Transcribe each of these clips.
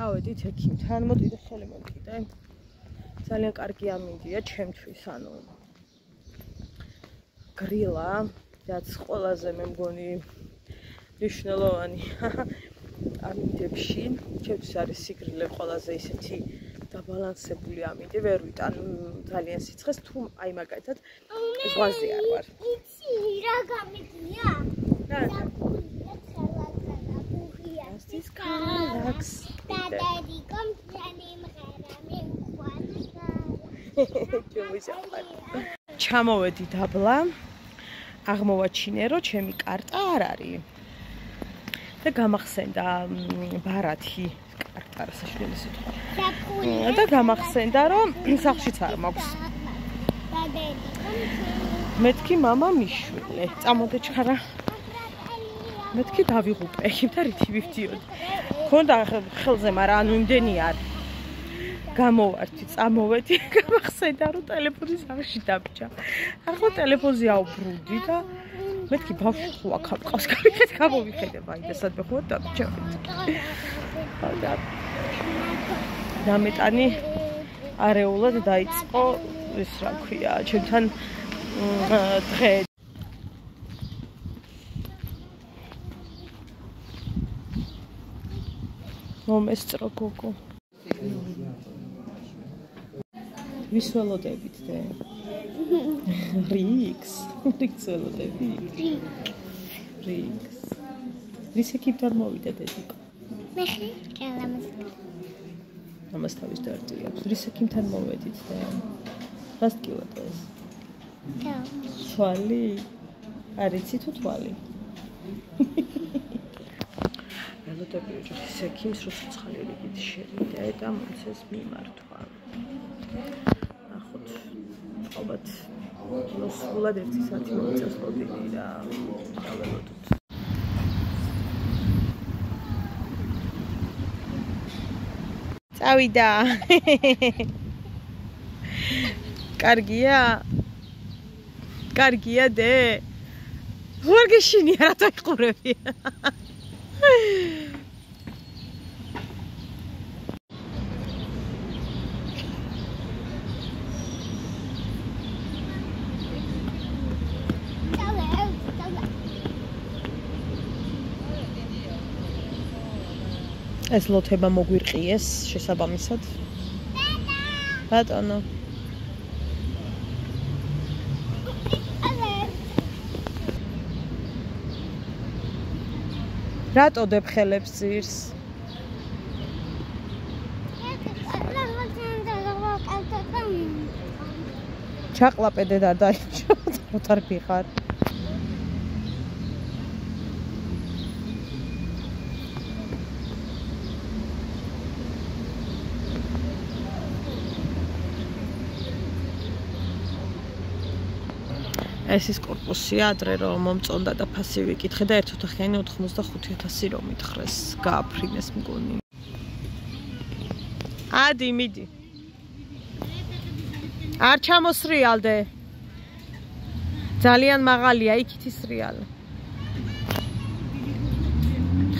წავედით ექიმთან, მოდით ხელი მოვკიდე. ძალიან კარგი ამინდია ჩემთვის, ანუ გრილა, რაც ყველაზე მე მგონი მნიშვნელოვანი ამინდებში, ჩემთვის არის სიგრილე ყველაზე ისეთი დაბალანსებული ამინდი, ვერ ვიტან ძალიან სიცხეს, თუ აი მაგალითად ზღვაზე არ ვარ. იცი რა გამიგია? რა? ის ქალაქს დადადი კომპლენი მღერა მე ჩამოვედი დაბლა, აღმოვაჩინე, რომ ჩემი კარტა არ არის. და გამახსენდა ბარათი კარტა საშუალო სიტყვა. და გამახსენდა, რომ სახლშიც არ მაქვს. მეთქი მამა მიშვილე, წამოდე ჩხარა. მეთქი დავიღუპე, და რითი ვივდიოდი. ხონდა ხელზე, მაგრამ ანუ იმდენი არ. გამოვარდი, წამოვედი, გამახსენდა, რომ ტელეფონი სახლში დაბჭა. ახლა ტელეფონზე ავბრუნდი და მეთქი ბავშვი ხო აქ ყავს, გამოვიხედე, ვაი და სადმე ხო დაბჭა. და მეტანი არეულად დაიწყო ეს რა ქვია, ჩემთან დღე. მომესწრო გოგო. ვის ველოდებით და? რიქს ველოდებით. რიქს. ვის ექიმთან მოვიდა დედიკო? მე ხელამას. ამას თავის დარტი აქვს. ვის ექიმთან მოვედით და? რას გკივათ ეს? თვალი? არ იცი თუ თვალი? ველოდები ოჯახის ექიმს, რომ ცოცხალი რიგით შევიდა და მომცეს მიმართვა. ნახოთ, ალბათ სულად 1 საათი მომწევს ლოდინი და დაველოდოთ. წავიდა. კარგია? კარგია დე? ვერ გეშინია რა დაიყურები. ეს ლოთება მოგვირყიეს შესაბამისად. ბატონო. რატო დებ ხელებს ძირს? ჩაყლაპედე და დაიჭო, მოთარ ფიხარ. ეს ის კორპუსია ადრე რომ მომწონდა და ფასი ვიკითხე და 1 ოთახიანი 85,000 რომ მითხრეს, გააფრინეს მგონი. ადი, მიდი. არ ჩამოსრიალდე. ძალიან მაღალია იქით ის რიალი.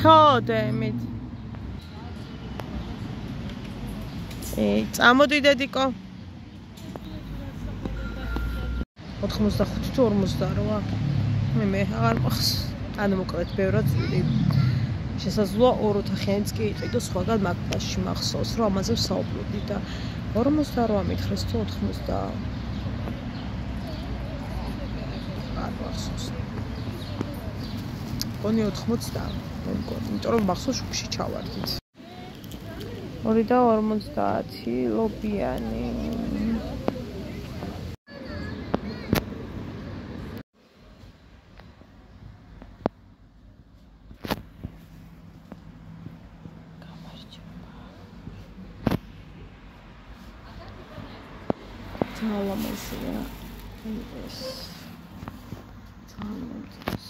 ხო, დე, მიდი. წამოდი დედიკო. 85 თუ 48. მე აღარ მახს. ანუ მოკლედ ბევრად ვიდი. შესაძლოა 2 ოთახიანიც კი იყიდო სხვაგან მაგ ფასში მახსოვს, რომ ამაზე ვსაუბრობდი და 48 მითხრეს თუ 80. არ მახსოვს. კონი 80 მე მგონი, იმიტომ რომ მახსოვს შუბში ჩავარდით. 2 და 50 ლობიანი. Talamazia. Yes. Talamaz.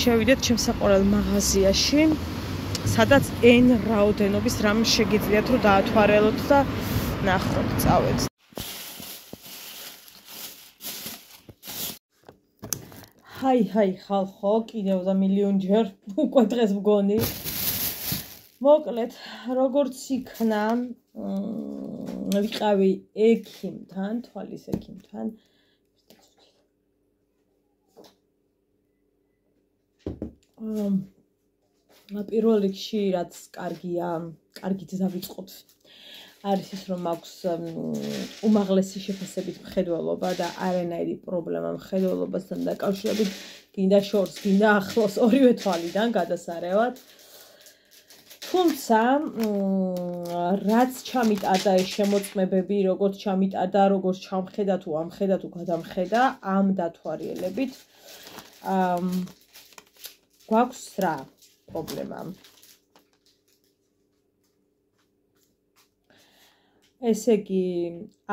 შევიდეთ ჩემს საყვარელ მაღაზიაში. სადაც n რაოდენობის რამ შეგიძლიათ რომ დაათვალოთ და ნახოთ, წავედით. Hi, ხალხო, კიდევ და მილიონჯერ უკვე დღეს მგონი. მოკლედ, როგორც იქნა, ვიყავი ექიმთან, თვალის ექიმთან. პირველ რიგში, რაც კარგია, კარგით დავიწყოთ. არის ის, რომ მაქვს უმაღლესი შეფასებით მხედველობა და არანაირი პრობლემა მხედველობასთან დაკავშირებით, გინდა შორს, გინდა ახლოს, ორივე თვალიდან გადასარევად. თუმცა, რაც ჩამიტარდა ეს შემოწმებები, როგორც ჩამიტარდა, როგორც ჩამხედა თუ ამხედა თუ გადამხედა, ამ დათვალიერებით გვაქვს რა პრობლემა. ესე იგი,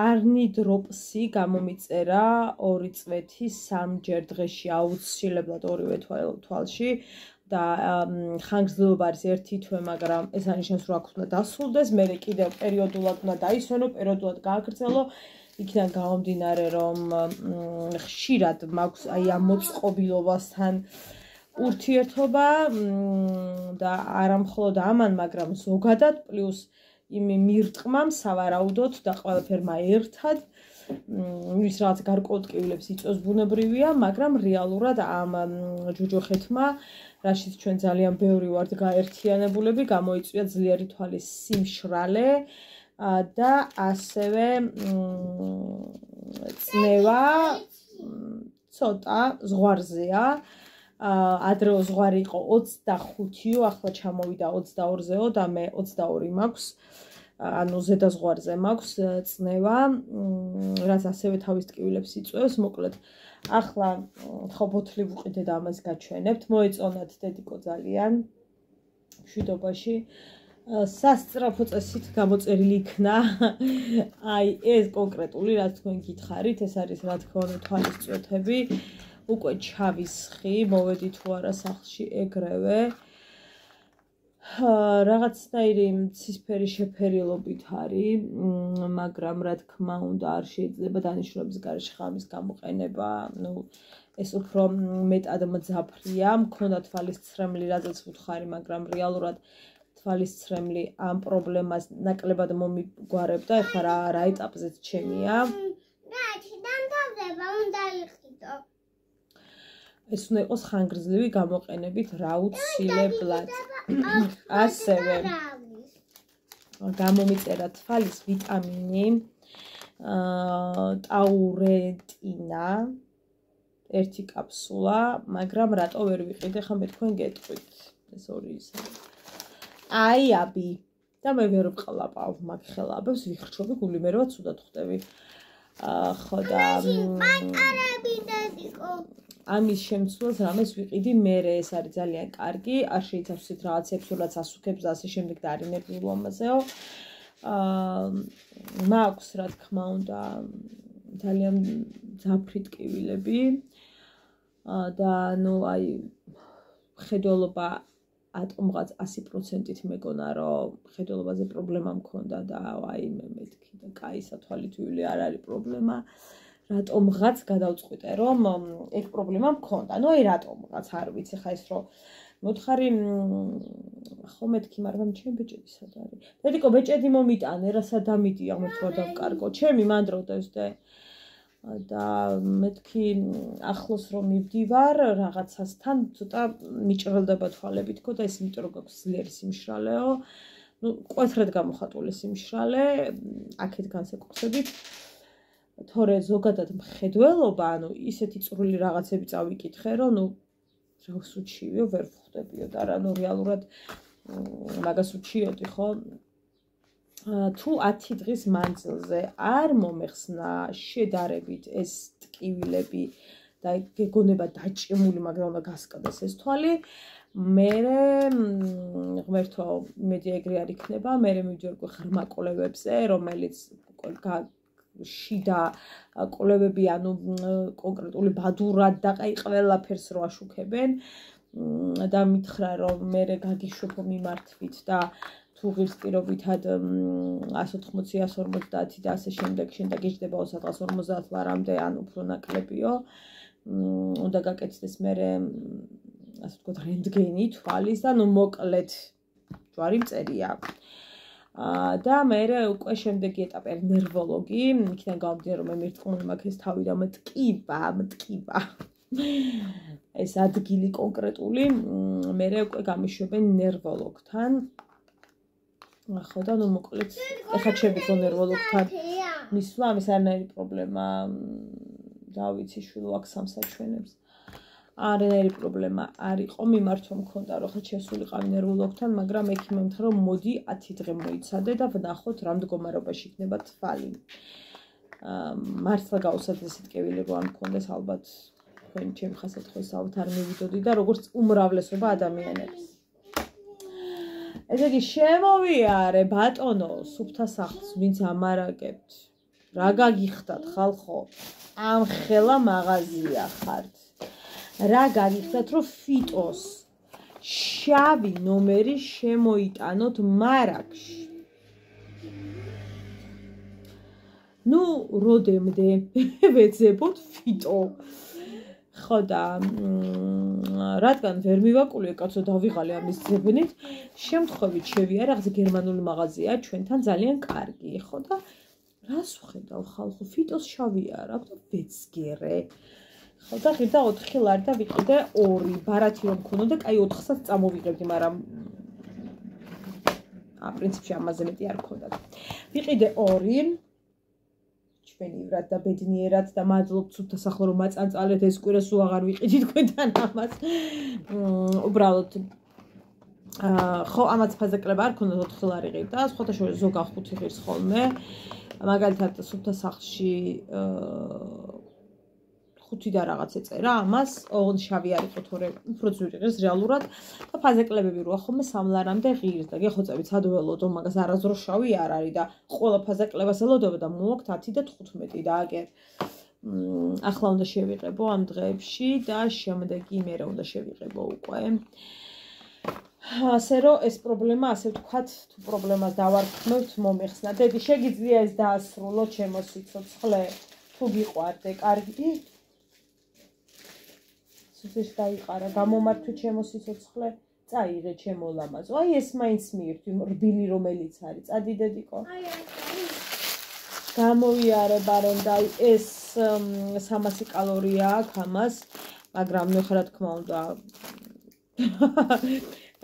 არნიდროპსი გამომიწერა 2 წვეთი 3 ჯერ დღეში აუცილებლად ორივე თვალში და ხანგრძლივობა არის 1 თვე, მაგრამ ეს ანიშნავს, რომ აქ უნდა დასრულდეს, მერე კიდევ პერიოდულად უნდა დაისვენო, პერიოდულად გააგრძელო. იქიდან გამომდინარე, რომ ხშირად მაქვს აი ამ მოწყობილობასთან ურთიერთობა და არა მხოლოდ ამან, მაგრამ ზოგადად პლუს იმ მირტყმამ სავარაუდოდ და ყველაფერმა ერთად ის რაღაც გარკვეულ ტკივილებს იწვევს ბუნებრივია, მაგრამ რეალურად ამ ჯოჯოხეთმა, რაშიც ჩვენ ძალიან ბევრი ვართ გაერთიანებულები, გამოიწვია ძლიერი თვალის სიმშრალე და ასევე წნევა ცოტა ზღვარზეა. ადრეო ზღვარი იყო 25-იო, ახლა ჩამოვიდა 22-ზეო და მე 22 მაქვს. ანუ ზედა ზღვარზე მაქვს წნევა, რაც ასევე თავის ტკივილებს იწვევს. მოკლედ, ახლა ხო ბოთლი ვუყიდე და ამას გაჩვენებთ. მოეწონათ დედიკო ძალიან მშვიდობაში. სასწრაფო წესით გამოწერილი იქნა აი ეს კონკრეტული, რაც თქვენ გითხარით, ეს არის რა თქმა უნდა თვალის წვეთები. უკვე ჩავისხი, მოვედი თუ არა სახლში ეგრევე. რაღაცნაირი ცისფერი შეფერილობით არის, მაგრამ რა თქმა უნდა არ შეიძლება დანიშნულების გარეშე ხამის გამოყენება. ნუ ეს უფრო მეტად მძაფრია, მქონდა თვალის ცრემლი, რაზეც ვუთხარი, მაგრამ რეალურად თვალის ცრემლი ამ პრობლემას ნაკლებად მომიგვარებდა. ეხლა რა ეტაპზეც ჩემია. ეს უნდა იყოს ხანგრძლივი გამოყენებით აუცილებლად. ასევე გამომიწერა თვალის ვიტამინი, ტაურეტინა, 1 კაფსულა, მაგრამ რატო ვერ ვიყიდე, ხა მე თქვენ გეტყვით. ეს ორი ისე. აიაბი და მე ვერ ვყლაპავ მაგ ხელაბებს, ვიხრჩობი გული მე რა ცუდად ხვდები. ხო და ამის შემცვლელს რამეს ვიყიდი მერე, ეს არის ძალიან კარგი, არ შეიცავს ისეთ რაღაცებს, რაც ასუქებს და ასე შემდეგ და არის ნერვიულ ამაზეო. მაქვს რა თქმა უნდა ძალიან ძაფრი ტკივილები და ნუ აი ხედველობა ატომღაც 100%-ით მეგონა, რომ ხედველობაზე პრობლემა მქონდა და აი მე მეთქი და კაი სათვალითვილი არ არის პრობლემა. რატომღაც გადავწყვიტე, რომ ეგ პრობლემა მქონდა. ნუ აი რატომღაც არ ვიცი, ხა ის რომ მოთხარი ხო მეთქი, მაგრამ ჩემი ბეჭედი სად არის? დედიკო ბეჭედი მომიტანე, რა სად ამიდი ამერტყვა დავკარგო. ჩემი მანდროდევს და მეთქი ახლოს რომ მივდივარ რაღაცასთან, ცოტა მიჭრელდება თვალები თქო და ეს იმიტომ რომ გაქვს ძლიერი სიმშრალეო. ნუ კვეთრად გამოხატული სიმშრალე, აქეთ განსაკუთრებით. თორე ზოგადად მხედველობა, ანუ ისეთი წვრილი რაღაცები წავიკითხე, რომ ნუ რას უჩივიო, ვერ ვხვდებიო და რა, ნუ რეალურად მაგას უჩიოდი, ხო? თუ 10 დღის მანძილზე არ მომეხსნა შედარებით ეს ტკივილები და გეგონება დაჭიმული, მაგრამ უნდა გასკდეს ეს თვალი, მერე ღმერთო, მედი ეგრე არ იქნება, მერე მივიდივარ ღრმა კვლევებზე, რომელიც შიდა კვლევები, ანუ კონკრეტული ბადურად და აი ყველაფერს რო აშუქებენ და მითხრა რომ მე გაგიშვებო მიმართვით და თუ ღირს პირობითად 180-150 და ასე შემდეგ შენ დაგიждებაო სადღაც 50 ლარამდე ან უფრო ნაკლებიო უნდა გაკეთდეს მე ასე ვთქვათ რენტგენი თვალის და ნუ მოკლედ ჯვარი მწერი აქვს და მე უკვე შემდეგი ეტაპი არის ნერვოლოგი იქიდან გამომდინარე რომ მე მერწყმული მაქვს ეს თავი და მტკივა ეს ადგილი კონკრეტული მე უკვე გამიშვებენ ნერვოლოგთან ხო და ნუ მოკლედ ეხლა შევიდო ნერვოლოგთან მისვლა ამის არანაირი პრობლემა დავიცი შვილო აქ სამსაჩვენებს არანაირი პრობლემა არ იყო მიმართვა მქონდა რომ ხა შესულიყავი ნერვოლოგთან მაგრამ ექიმი ემთხრა რომ მოდი 10 დღე მოიცადე და ვნახოთ რა მდგომარეობაში იქნება თვალი მართლა გავუსად ესეთ კევილი რო არ მქონდეს ალბათ თქვენ ჩემი ხასიათის ალბათ არ მივიდოდი და როგორც უმრავლესობა ადამიანების ესე იგი შემოვიარე ბატონო სუფთა სახლს ვინც ამარაგებთ რა გაგიხდათ ხალხო ამ ხელა მაღაზია ხართ რა გაგიხდათ რომ ფიტოს შავი ნომერი შემოიტანოთ მარაგში ნუ როდემდე ვეძებოთ ფიტო ხო და რადგან ვერ მივაკულე კაცო დავიღალე ამის ძებნით შემთხვევით შევია რაღაც გერმანული მაღაზია ჩვენთან ძალიან კარგი ხო და რას ვხედავ ხალხო ფიტოს შავია რა და ვეცგერე ხო და ღირდა 4 ლარი და ვიყიდე 2 ბარათი რომ მქონოდა კაი 400-ს წამოვიღებდი მაგრამ პრინციპში ამაზე მეტი არ მქონდა ვიყიდე 2 ჩვენივრად და ბედნიერად და მადლობთ სუფთა სახლო რომ მაწანწალეთ ეს კვირა სულ აღარ ვიყიდი თქვენთან ამას უბრალოდ ხო ამაც ფაზეკლება არ ქონდა 4 ლარი ღირდა სხვათა შორის ზოგან 5 ღირს ხოლმე მაგალითად სუფთა სახლში 5 და რაღაც ეწერა ამას ოღონდ შავი არ იყო თორე უფრო ძვირი ღირს რეალურად და ფაზეკლებები როა ხოლმე 3 ლარამდე ღირს და გეხოცებით სად ველოდო მაგას არასდროს შავი არ არის და ყველა ფაზეკლებას ელოდება და მოვაქვთ 10 და 15 და აგერ ახლა უნდა შევიყებო ამ დღეებში და შემდეგი იმერე უნდა შევიყებო უკვე ასე რომ ეს პრობლემა ასე ვთქვათ თუ პრობლემას დავარქმევთ მომიხსნა დედი შეგიძლია ეს დაასრულო ჩემო სიცოცხლე თუ გიყვარდე კარგი სულ დაიყარა გამომართვე ჩემო სიცოცხლე წაიღე ჩემო ლამაზო აი ეს მაინც მიირთვი რბილი რომელიც არის წადი დედიკო გამოვიარე ბარემ და ეს 300 კალორია აქვს ამას მაგრამ ნუ ხა რა თქმა უნდა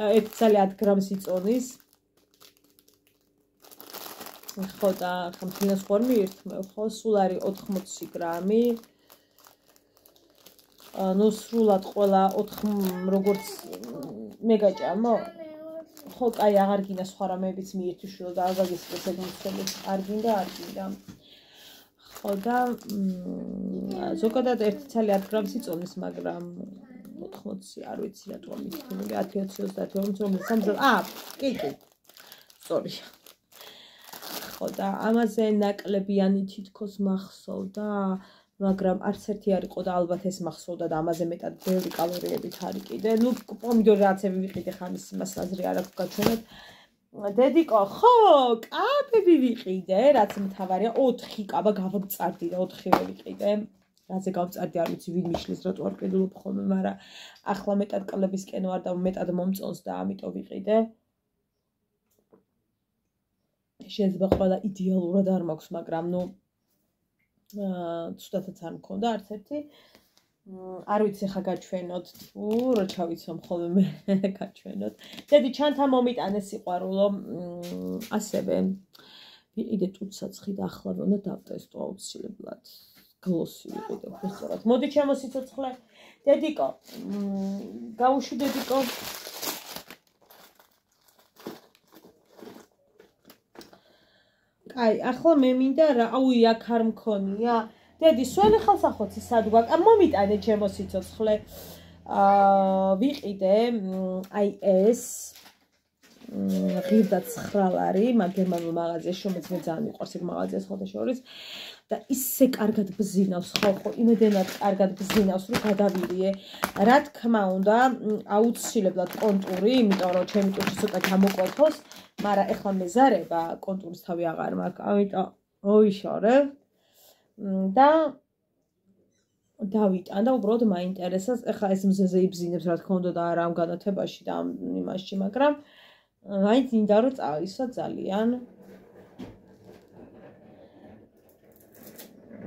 1 გრამს იწონის ხო და ხამთინას ხوار მიირთმევ ხო სულ არის 80 გრამი ნუ სრულად ყველა 4 როგორც მე გაჭამო ხო კაი აღარ გინდა სხვა რამეებიც მიირთვი შვილო და აგაგისწრებს ეგ მოცემებს არ გინდა ხო და ზოგადად 1 გრამს იწონის მაგრამ 80 არ ვიცი რატომ მithunული 10-20-30 კი სწორი ხო და ამაზე ნაკლებიანი თითქოს მახსოვდა მაგრამ არც ერთი არ იყო და ალბათ ეს მახსოვდა და ამაზე მეტად ბევრი კალორიებით არის კიდე ნუ პომიდორი რაცები ვიყიდე ხამის იმას აზრი არ აქვს გაჩვენოთ დედიკო ხო კაფები ვიყიდე რაც მთავარია 4 კაბა გავწარდი და 4-ვე ვიყიდე რაზე გავწარდი არ ვიცი ვინ მიშლის რატო არ ყიდულობ ხოლმე მაგრამ ახლა მეტად კლებისკენ ვარ და მეტად მომწონს და ამიტომ ვიყიდე შეიძლება ყველა იდეალურად არ მაქვს მაგრამ ნუ ცუდათაც არ მქონდა არც ერთი არ ვიცი ხა გაჩვენოთ თუ რო ჩავიცვამ ხოლმე მე გაჩვენოთ დედი ჩანთა მომიტანე სიყვარულო ასევე ვიყიდე ტუცაცხი და ახლა უნდა დავტესტო აუცილებლად გლოსი ვიყიდე უბრალოდ მოდი ჩემო სიცოცხლე დედიკო გაუშვი დედიკო აი ახლა მე მინდა რა აუი აქ არ მქონია დედი სველი ხალხახოცი სად გვაქვს მომიტანე ჩემო სიცოცხლე ვიყიდე აი ეს ღირდა 9 არის მაგ გერმანულ მაღაზიაში, რომელიც მე ძალიან მიყვარს ეგ მაღაზია სხვათა შორის და ისე კარგად ბზინავს ხალხო, იმედენად კარგად ბზინავს, რომ გადავირიე. რა თქმა უნდა, აუცილებლად კონტური, იმიტომ რომ ჩემი ტუში ცოტა გამოკვეთოს, მაგრამ ეხლა მეზარება კონტურის თავი აღარ მაქვს, ამიტომ ვიშორე და დავიტან და უბრალოდ მაინტერესებს, ეხლა ეს მზეზე იბზინებს, რა თქმა უნდა და არა ამ განათებაში და ამ იმაში, მაგრამ მაინც მინდა რომ წავისვა ძალიან.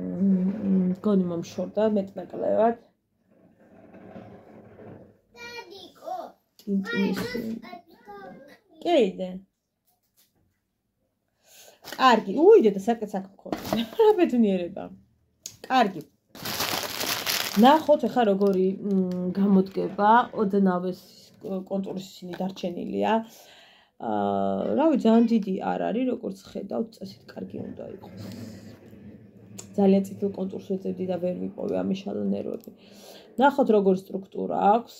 მგონი მომშორდა მეტნაკლებად. დადიკო. ტინტინის. კიდე. კარგი, უიდე და საკეც აქ მქონდა. რა ბედნიერება. კარგი. ნახოთ ახლა როგორი გამოდგება, ოდნავეს კონტურის ისინი დარჩენილია. რავი, ძალიან დიდი არ არის, როგორც ხედავთ, წესით კარგი უნდა იყოს. ძალიან წითელ კონტურს ვეძებდი და ვერ ვიპოვე ამიშალა ნერვები. ნახოთ როგორი სტრუქტურა აქვს,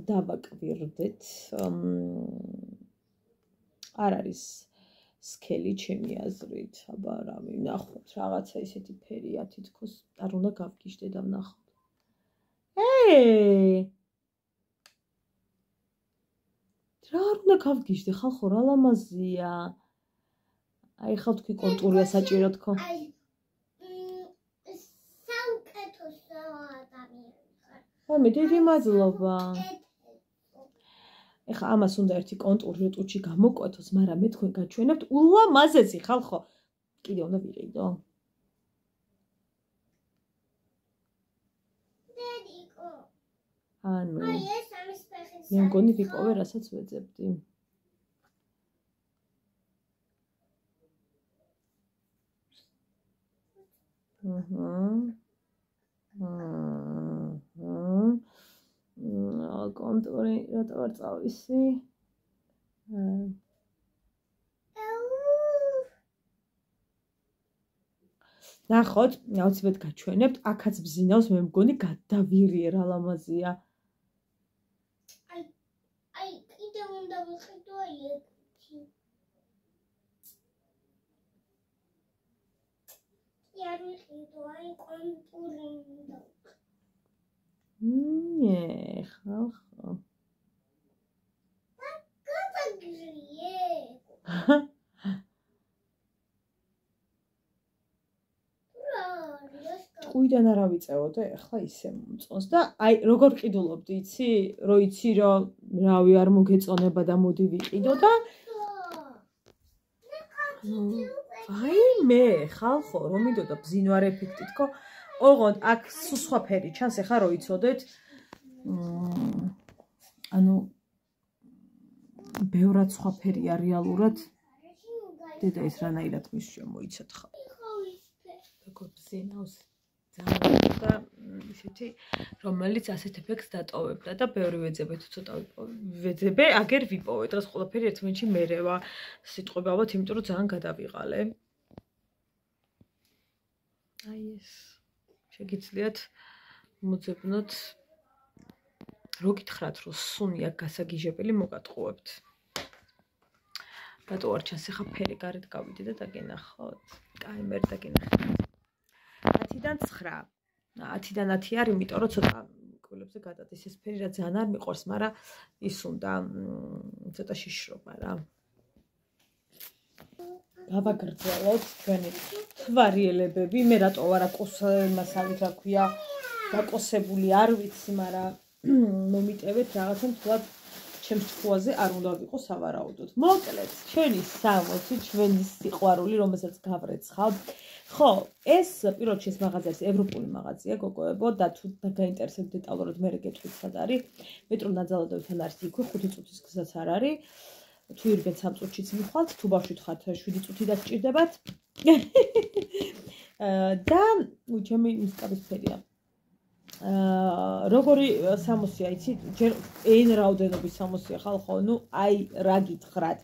დავაკვირდეთ. არ არის სქელი ჩემი აზრით, აბა რავი, ნახოთ, რაღაცა ისეთი ფერია თითქოს, არ უნდა გავგიჟდე და ვნახოთ. რა არ უნდა გავგიჟდე, ხალხო, რა ლამაზია. აი, ხალ თქვი კონტურია საჭირო თქო. საუკეთესო ადამიანი ხარ. მე დიდი მადლობა. ეხლა ამას უნდა ერთი კონტური ტუჩი გამოკვეთოს, მაგრამ მე თქვენ გაჩვენებთ ულამაზესი ხალხო. კიდე უნდა ვიყიდო. დედიკო. ანუ აი ეს ამის ფეხის. მე მგონი ვიპოვე, რასაც ვეძებდი. კონტური რატო არ წავისი? ნახოთ, აუცილებლად გაჩვენებთ, აქაც ბზინავს, მე მგონი გადავირიე რა ლამაზია. აი, კიდე უნდა ვხედო აი ერთი. არ ვიყიდო, აი კონტური უნდა. ხალხო. გადაგრიე. ყუიდან არა ვიწევოდე, ახლა ისე მომწონს და აი როგორ ყიდულობდი, იცი? რო იცი რომ რავი არ მოგეწონება და მოდი ვიყიდო და აი მე ხალხო რომ მიდოდა ბზინვარ ეფექტი თქო. ოღონდ აქ სულ სხვა ფერი ჩანს, ახლა რო იცოდეთ. ანუ ბევრად სხვა ფერია რეალურად. დედა ეს რანაირად მისვია მოიცათ ხა. როგორ ბზინავს ძალიან და ისეთი რომელიც ასეთ ეფექტს დატოვებდა და ბევრი ვეძებე თუ ცოტა ვეძებე, აგერ ვიპოვე. დღეს ყველაფერი ერთმანეთში მერევა. სიტყვები ალბათ, იმიტომ რომ ძალიან გადავიღალე. აი ეს შეგიძლიათ მოძებნოთ. რო გითხრათ, რომ სუნი აქ გასაგიჟებელი მოგატყუებთ. რატო არ ჩანს ახლა ფერი გარეთ გავიდე და დაგენახოთ. კაი, მე დაგენახეთ. 10-დან 9. 10-დან 10 არის, იმიტომ რომ ცოტა კვილებზე გადადის ეს ფერი რა ძალიან არ მიყვარს, მაგრამ ის უნდა ცოტა შიშრობა რა. გავაგრძელოთ თქვენი თვარიელებები. მე რატო ვარ მასალით რა ქვია დაკოსებული არ ვიცი, მაგრამ მომიტევეთ რაღაცა თულად ჩემს ჭკუაზე არ უნდა ვიყო სავარაუდოდ. მოკლედ, ჩვენი 60, ჩვენი სიყვარული, რომელსაც გავრეცხავთ. ხო, ეს პირველ რიგში მაღაზია არის ევროპული მაღაზია, გოგოებო და თუ გაინტერესებთ დეტალურად მე გეტყვით სად არის. მეტრո ნაძალადევთან არის იქვე 5 წუთის გზაც არ არის. თუ ირგეთ 3 წუთშიც მიხვალთ, თუ ბავშვით ხართ 7 წუთი დასჭირდებათ. და ჩემი მსკავის ფერია. როგორი 60-ია, იცი? ჯერ ენ რაოდენობის 60-ია ხალხო, ნუ აი რა გითხრათ.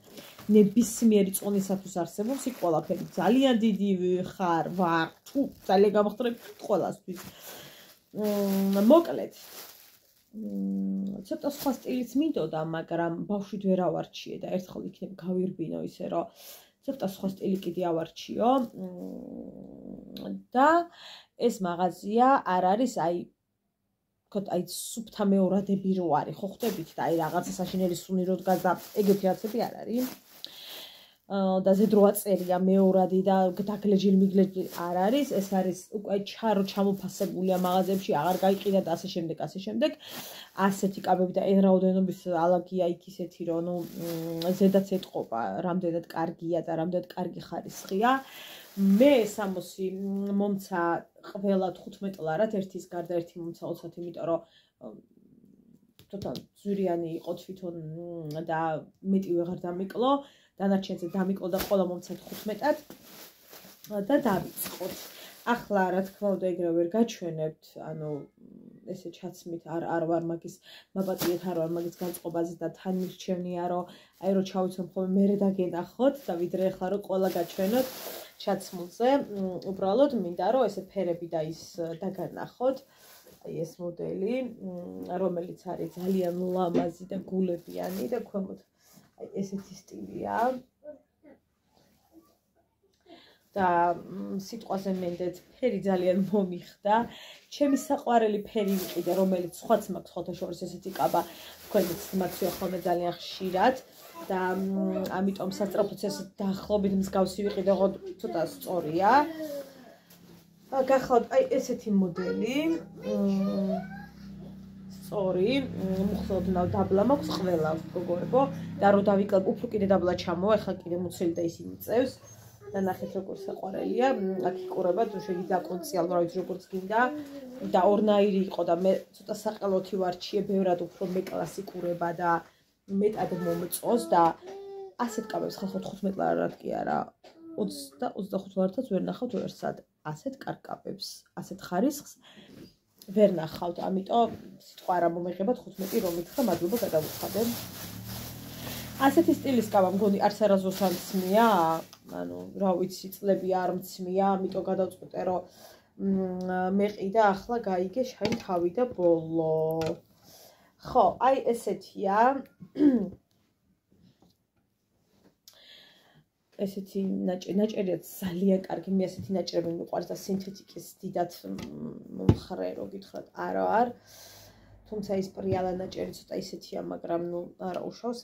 ნებისმიერი წონისათვის არსებობს იქ ყველაფერი. ძალიან დიდი ხარ, ვარ, თუ ძალიან გამოხდრებით ყველასთვის. მოკლედ. ცოტა სხვა სტილიც მინდოდა, მაგრამ ბავშვით ვერ ავარჩიე და ერთხელ იქნებ გავირბინო ისე, რომ ცოტა სხვა სტილი კიდე ავარჩიო. და ეს მაღაზია არ არის აი სუფთა მეორადები რო არის, ხო ხვდებით და აი რაღაცა საშინელი სუნი რო დგას და ეგეთი რაღაცები არ არის. და ზედრო აწერია მეორადი და დაგლეჯილ-მიგლეჯილ არ არის, ეს არის უკვე ჩარო ჩამოფასებულია მაღაზიებში, აღარ გაიყიდა და ასე შემდეგ, ასე შემდეგ. ასეთი კაბები და ეს რაოდენობის ალაგია იქ ისეთი, რომ ნუ ზედაც ეტყობა, რამდენად კარგია და რამდენად კარგი ხარისხია. მე 60 მომცა ყველა 15 ლარად, ერთის გარდა ერთი მომცა 20, იმიტომ რომ ცოტა ზვირიანი იყო თვითონ და მეტი ვეღარ დამიკლო. დანარჩენზე დამიკლო და ყველა მომცა 15-ად და დავიწყოთ. ახლა რა თქმა უნდა ეგრევე ვერ გაჩვენებთ, ანუ ესე ჩაცმით არ ვარ მაგის მაპატიეთ არ ვარ მაგის განწყობაზე და თან მირჩევნია რომ აი რო ჩავიცვამ ხოლმე მერე დაგენახოთ და ვიდრე ახლა რო ყველა გაჩვენოთ ჩაცმულზე, უბრალოდ მინდა რომ ესე ფერები და ის დაგანახოთ. აი ეს მოდელი, რომელიც არის ძალიან ლამაზი და გულებიანი და ქვემოთ ესეთი სტილია და სიტყვაზე მენდეთ ფერი ძალიან მომიხდა. ჩემი საყვარელი ფერი ვიყიდე, რომელიც სხვაც მაქვს სხვათა შორის ესეთი კაბა, თქვენიც მაქცია ხოლმე ძალიან ხშირად და ამიტომ სასწრაფოც ეს დაახლოებით მსგავსი ვიყიდე, ხო ცოტა სწორია. გახლავთ აი ესეთი მოდელი. სწორი, მუხლოდნავ დაბლა მაქვს ყველა გოგოებო და რო დავიკლებ უფრო კიდე დაბლა ჩამოვა, ახლა კიდე მუცელი და ისინი წევს და ნახეთ როგორ საყვარელია. აქ იყურება თუ შეგიძლია აკონციალო, რა ვიცი როგორც გინდა და ორნაირი იყო და მე ცოტა საყელოთი ვარჩიე, ბევრად უფრო მეკლასიკურება და მეტად მომწონს და ასეთ კაბებს ხალხო 15 ლარად კი არა 20 და 25 ლარადაც ვერ ნახავთ ვერსად. ასეთ კარგ კაბებს, ასეთ ხარისხს ვერ ნახავთ, ამიტომ სიტყვა არ მომეღება 15 რომ მითხრა, მადლობა გადავუხადე. ასეთი სტილის კაბა მგონი არც არასდროს არ მცმია, ანუ რა ვიცი, წლები არ მცმია, ამიტომ გადავწყვიტე რომ მეყიდა ახლა გაიგე შაი თავი და ბოლო. ხო, აი ესეთია. ესეთი ნაჭერია ძალიან კარგი, მე ესეთი ნაჭრები მიყვარს და სინთეთიკის დიდად მომხრე რო გითხრათ არა არ. თუმცა ის პრიალა ნაჭერი ცოტა ისეთია, მაგრამ ნუ არა უშავს.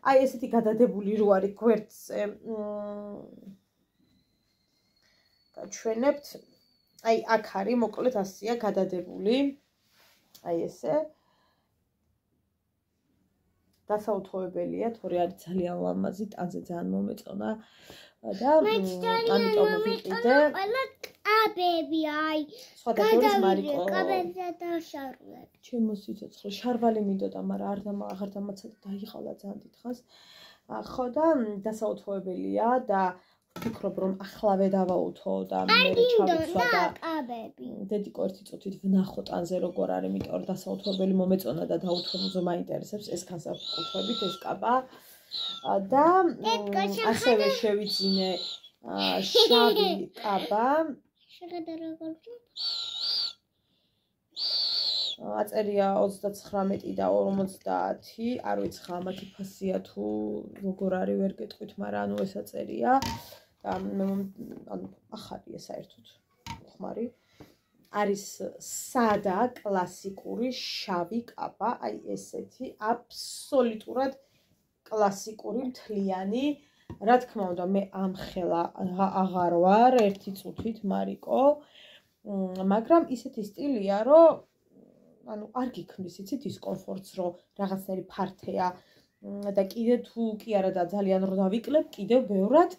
აი ესეთი გადადებული რო არის გვერდზე. გაჩვენებთ. აი აქ არის მოკლედ ასია გადადებული. აი ესე. დასაუთხოვებელია, თორე არის ძალიან ლამაზი, ტანზე ძალიან მომეწონა და ამიტომ ვიყიდე. ყველა კაბები, აი. სხვადასხვა მარიკო. კაბებზე დაშარვლებ. ჩემო სიცოცხლე, შარვალი მინდოდა, მაგრამ აღარ დამაცადა, დაიღალა ძალიან დიდხანს. ხო და დასაუთხოვებელია და ვფიქრობ რომ ახლავე დავაუთო და მე ჩავიცვა და კაბები. დედიკო ერთი წუთით ვნახო ტანზე როგორ არის, იმიტომ რომ დასაუთხოვებელი მომეწონა და დაუთო რომ მაინტერესებს ეს განსაკუთრებით ეს კაბა და ასევე შევიძინე შავი კაბა. შეხედე როგორ აწერია 39 და 50, არ ვიცი ხა მათი ფასია თუ როგორ არის ვერ გეტყვით, მაგრამ ანუ ეს აწერია და ანუ ახალია საერთოდ ხმარი. არის სადა კლასიკური შავი კაბა, აი ესეთი აბსოლუტურად კლასიკური მთლიანი. რა თქმა უნდა, მე ამხელა აღარ ვარ ერთი წუთით მარიკო, მაგრამ ისეთი სტილია, რომ ანუ არ გიქმნის იცით დისკომფორტს, რომ რაღაცნაირი ფართეა და კიდე თუ კი არა და ძალიან რო დავიკლებ, კიდევ ბევრად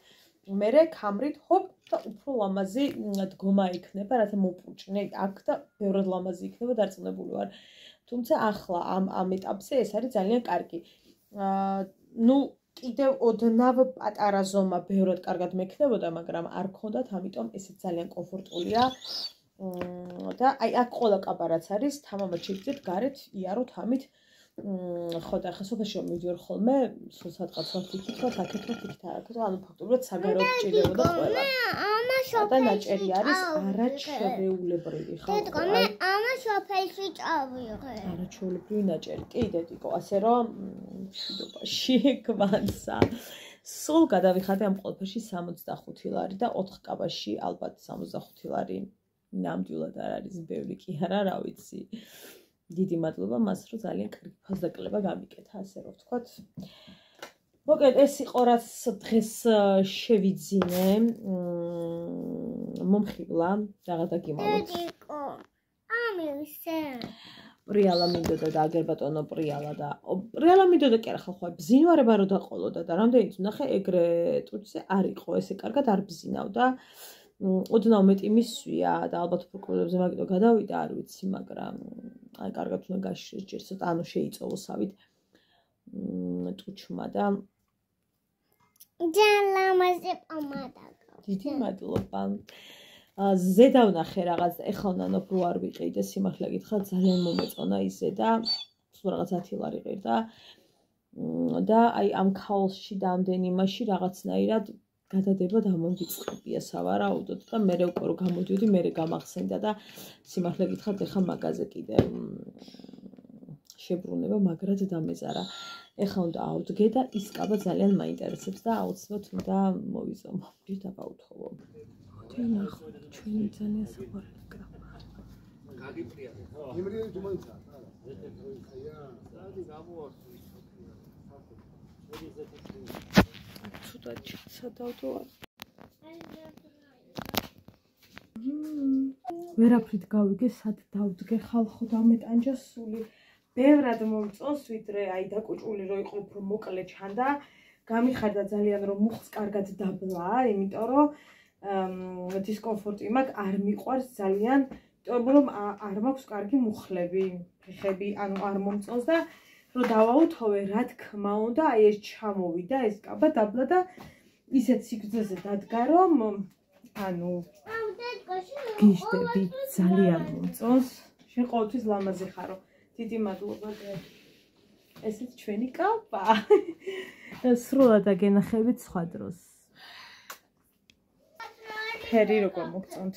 მერე ქამრით ჰოპ და უფრო ლამაზი დგომა იქნება, რათა მოპურჭნე აქ და ბევრად ლამაზი იქნება, დარწმუნებული ვარ. თუმცა ახლა ამ ეტაპზე ეს არის ძალიან კარგი. ნუ კიდევ ოდნავ პატარა ზომა ბევრად კარგად მექნებოდა, მაგრამ არ გქონდათ, ამიტომ ესეც ძალიან კომფორტულია. და აი აქ ყველა კაბა რაც არის, თამამად შეგიძლიათ გარეთ იაროთ ამით ხო და ახლა სოფაში მივიდიოდი ხოლმე, სულ სადღაც ვარ იქით, აკეთებ იქით აკეთებ, ანუ ფაქტობრივად საგარეო ჭირდებოდა ყველა. და ნაჭერი არის არაჩვეულებრივი ხალხი. ამა სოფელში წავიღე. არაჩვეულებრივი ნაჭერი. კი, დედიკო, ასე რომ მშვიდობაში გვანსა. სულ გადავიხადე ამ ყველაფერში 65 ლარი და 4 კაბაში ალბათ 65 ლარი ნამდვილად არ არის ბევრი კი არა, რა ვიცი. დიდი მადლობა მას, რომ ძალიან კარგი ფასდაკლება გამიკეთა, ასე რომ ვთქვათ. მოკეთ, ეს იყო რაც დღეს შევიძინე. მომხიბლა, რაღაც დაგიმალოთ. დედიკო, ამისე. პრიალა მინდოდა და აგერ ბატონო პრიალა და პრიალა მინდოდა კი არა ხალხო ბზინვარება რო დაყოლოდა და რამდენიც ნახე ეგრე ტუჩზე არ იყო ესე კარგად არ ბზინავდა ოდნავ მეტი მისვია და ალბათ პროკურორებზე მაგიტო გადავიდა არ ვიცი მაგრამ აი კარგად უნდა გაშრეს ჯერ ცოტა ანუ შეიწოვოსავით ტუჩმა და ძალიან ლამაზი პომადა დიდი მადლობა ზედა ვნახე რაღაც ეხლა ნანოფ რო არ ვიყიდე და სიმართლე გითხრა ძალიან მომეწონა ისე და სულ რაღაც 10 ლარი ღირდა და აი ამ ქაოსში და ამდენი მასში რაღაცნაირად გადადება დამომიწყებია სავარაუდოდ და მე უკვე რო გამოდიოდი მე გამახსენდა და სიმართლე გითხრათ ეხლა მაგაზე კიდე შებრუნება მაგრად დამეზარა ეხლა უნდა ავდგე და ის კაბა ძალიან მაინტერესებს და აუცილებლად უნდა მოვიზო მომდი და გავუთხოვო ნახოთ ჩვენი ძალიან საყვარელი კრა. გაგიპრია ხო? იმრიანი თუ მაინც არა. სადი გამოაქვს. ცოტა ჩაცადავდო. ვერაფრით გავიგე სად დავდგე ხალხო დამეტანჯა სული. ბევრად მომწონს ვიდრე აი დაკუჭული რო იყო უფრო მოკლე ჩანდა. გამიხარდა ძალიან რომ მუხლს კარგად დაბლა, იმიტომ რომ დისკომფორტი მაქვს არ მიყვარს ძალიან რომ არ მაქვს კარგი მუხლები ფეხები ანუ არ მომწონს და რომ დავაუთოვე რა თქმა უნდა აი ეს ჩამოვიდა ეს კაბა დაბლა და ისეთ სიგრძეზე დადგა რომ ანუ გიჟდები ძალიან მომწონს შენ ყოველთვის ლამაზი ხარო დიდი მადლობა ესეც ჩვენი კაბა სრულად აგენახებით სხვა დროს ფერი როგორ მოგწონთ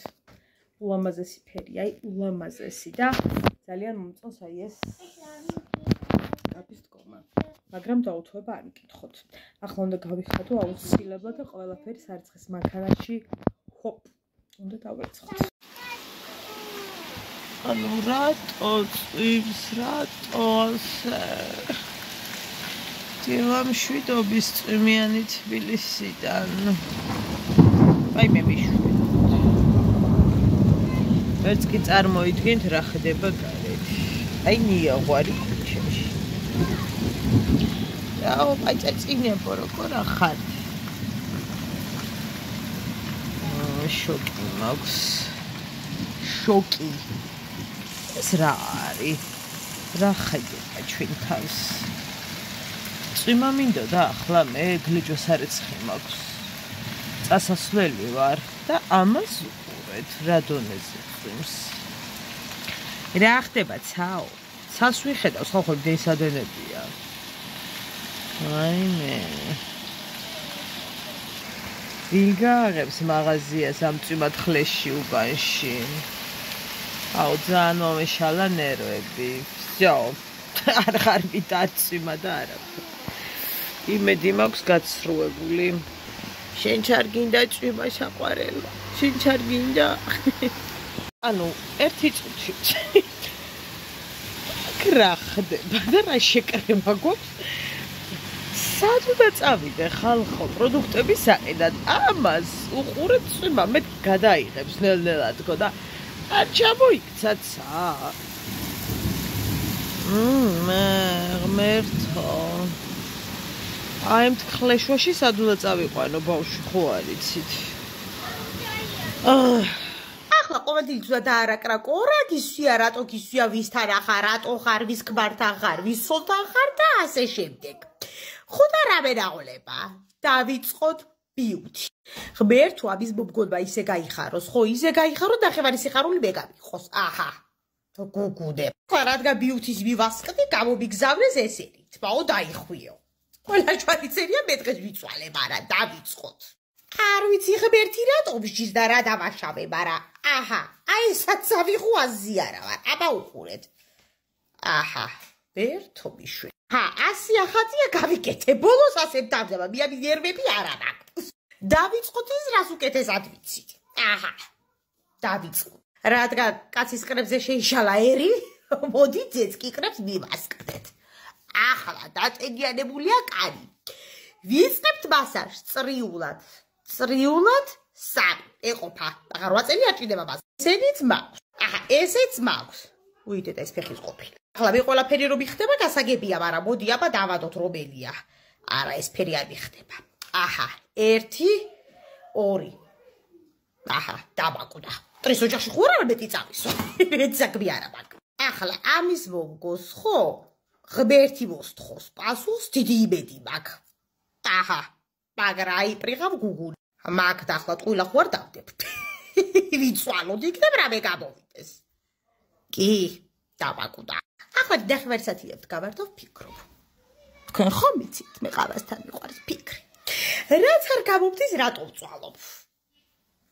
ულამაზესი ფერი აი ულამაზესი და ძალიან მომწონს აი ეს კაბის დგომა მაგრამ დაუთვება არ მიკითხოთ ახლა უნდა გავიხადო აუცილებლად და ყველაფერი სარწყის მანქანაში ჰოპ უნდა დავერცხოთ ანუ რატო წვიმს რატო ასე დილამშვიდობის წვიმიანი თბილისიდან აი მე მიშვი ვერც კი წარმოიდგენთ რა ხდება გარეთ აი ნიაღვარი ქუჩაში რაო პაწაწინებო როგორ ახარ შოკი მაქვს შოკი ეს რა არის რა ხდება ჩვენ თავს წვიმა მინდოდა ახლა მე გლიჯოს არეცხი მაქვს წასასვლელი ვარ და ამას უყურეთ რა დონეზე წვიმს რა ხდება ცაო ცას ვიხედავს ხო დენსადენებია აი მე ვიგაღებს მაღაზიას ამ წვიმად ხლეში უბანში აუ ძალიან მომეშალა ნერვები всё არ ხარბი დაწვიმა და არა იმედი მაქვს გაცრუებული შენ ჩარ გინდა წვიმა საყვარელო შენ ჩარ გინდა ანუ ერთი წუთში რა ხდება და რა შეკრება გვაქვს სად უნდა წავიდე ხალხო პროდუქტები საყიდად ამას უყურეთ წვიმა მე გადაიღებს ნელ-ნელა თქო და არ ჩამოიქცა ცა მე ღმერთო აი ამ ხლეშვაში სად უნდა წავიყვანო ბავშვი ხო არიცით ახლა ყოველდღე უნდა დაარაკრაკო რა გისვია რატო გისვია ვისთან ახარ რატო ხარ ვის ქმართან ხარ ვის სულთან ხარ და ასე შემდეგ ხო და რა ვერაღლება დავიწყოთ ბიუთი ღმერთო აბის მოგგონება ისე გაიხაროს ხო ისე გაიხარო და ხევარი სიხარული მე გამიხოს აჰა გუგუდე. ხო, რადგან ბიუთის მივასყდი, გამომიგზავნეს ესენი. თმაო დაიხვიო. ყველა შვარიცერია მე დღეს ვიცვალე, მაგრამ დავიწყოთ. არ ვიცი ღმერთი რატომ სჯის და რა დავაშავე, მაგრამ აჰა, აი ესაც ავიღო აზიარა ვარ. აბა უყურეთ. აჰა, ბერთო მიშვი. ჰა, 100 ახალია გავიკეთე. ბოლოს ასე დავდება, მე ნერვები არ აქვს. დავიწყოთ ის რას უკეთესად ვიცით. აჰა. დავიწყოთ. რადგან კაცის ყრებზე შეიშალა ერი, მოდი ძეწკი ყრებს მივასკდეთ. ახლა დაწეგიანებულია კანი. ვიწყებთ მასაჟს წრიულად. წრიულად 3 ეყოფა. აღარ 8 წელი არ ჭირდება მას. ესენიც მაქვს. აჰა, ესეც მაქვს. უიდეთ ეს ფეხის ყოფილი. ახლა მე ყველაფერი რომ მიხდება, გასაგებია, მაგრამ მოდი აბა დავადოთ რომელია. არა, ეს ფერი არ მიხდება. აჰა, 1 2 აჰა, დამაკუდა. ტრეს ოჯახში ხო არა მეტი წავისო. მეც საქმე არა მაქვს. ახლა ამის მომგოს ხო? ღმერთი მოსთხოვს პასუხს, დიდი იმედი მაქვს. აჰა, მაგრამ აიპრიღავ გუგული. მაგ ახლა ტყუილა ხო არ დავდებ. ვიცვალოთ, იქნებ რამე გამოვიდეს. კი, დამაკუდა. ახლა დახმარსათიებთ გავარდო ვფიქრობ. თქვენ ხომ იცით, მე ყავასთან მიყვარს ფიქრი. რაც არ გამომდის, რატომ წვალობ?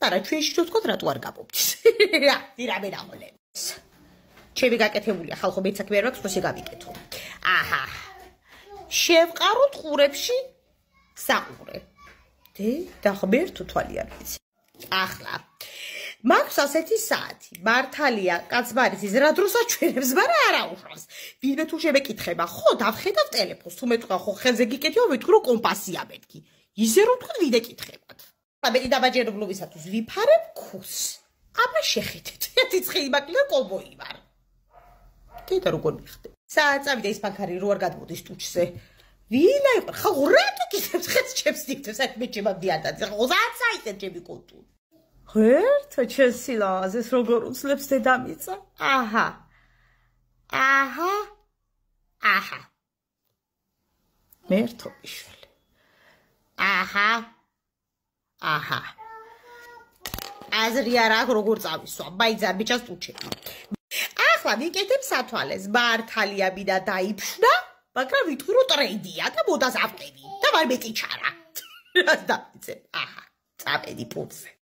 არა, ჩვენში რო თქვათ, რატო არ გამომდის? რა, დირამე დამოლებს. ჩემი გაკეთებულია, ხალხო მეც საქმე არ მაქვს, მოსე გავიკეთო. აჰა. შევყაროთ ყურებში საყურე. და ღმერთო თვალი არ ვიცი. ახლა მაქვს ასეთი საათი. მართალია, კაცმარიცის რა დროს აჩვენებს, მაგრამ არა უშვას. ვინმე თუ შემეკითხება, ხო, დავხედავ ტელეფონს, თუ მეტყვა ხო ხელზე გიკეთიო, ვიტყვი რომ კომპასია მეთქი. ისე რომ თქვი ვიდე კითხებათ. ამერი დაბაჯერებლობისათვის ვიფარებ ქუს. აბა შეხედეთ. ერთი ცხელი მაკლია კომბოი ვარ. კიდე როგორ მიხდე. საათ წავიდა ის ფანქარი რო არ გადმოდის ტუჩზე. ვინა იყო? ხო, რატო კითხებს ხეს ჩემს დიქტებს, საქმე ჩემამდიანად. ხო, ზაცაიტე ჩემი კულტურა. ღერთო ჩესილაზეს როგორ უძლებს დედამიწა? აჰა. აჰა. აჰა. მერთო მიშველი. აჰა. აჰა. აზრი არ აქვს როგორ წავისვა, მაიძარ ბიჭას ტუჩები. ახლა ვიკეთებ სათვალეს, მართალია მინდა დაიფშნა, მაგრამ ვიტყვი რომ ტრეიდია და მოდას ავყევი და ვარ მეტი ჩარა. რას დავიცე? აჰა, წავედი პუცზე.